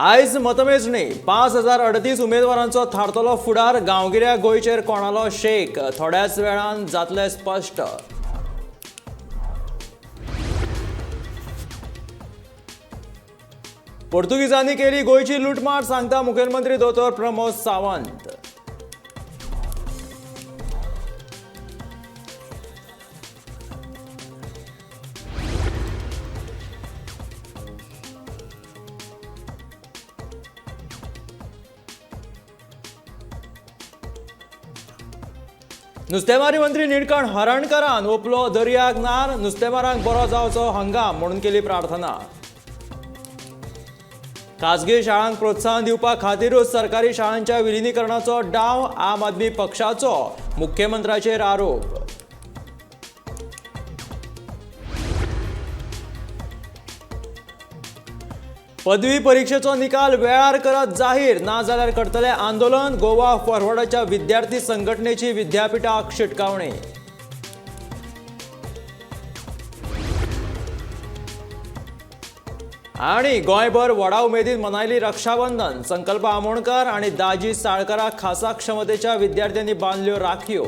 आयज मतमेजणी 5038 उमेदवारांचो थारतलो फुडार गांवगिऱ्या गोंयचेर कोणालो शेक थोड्याच वेळान जातले स्पश्ट। पोर्तुगीजांनी केली गोंयची लुटमार सांगता मुखेलमंत्री दोतोर प्रमोद सावंत। नुस्तेमारी मंत्री निळकंठ हरणकरान ओपलो दर्याक नार, नुस्तेमारांक बरो जावचो हंगाम म्हणून केली प्रार्थना। खासगी शाळांक प्रोत्साहन दिवपा खातीरूच सरकारी शाळांच्या विलीनीकरणाचो डाव आम आदमी पक्षाचो, मुख्यमंत्र्याचेर आरोप। पदवी परीक्षेचो निकाल वेळार करत जाहीर, ना जाल्यार करतले आंदोलन, गोवा फॉरवर्डाच्या विद्यार्थी संघटनेची विद्यापीठाक शिटकावणी। आणि गोंयभर व्हडा उमेदीन मनायली रक्षाबंधन, संकल्प आमोणकार आणि दाजी साळकाराक खासा क्षमतेच्या विद्यार्थ्यांनी बांदल्यो राखयो।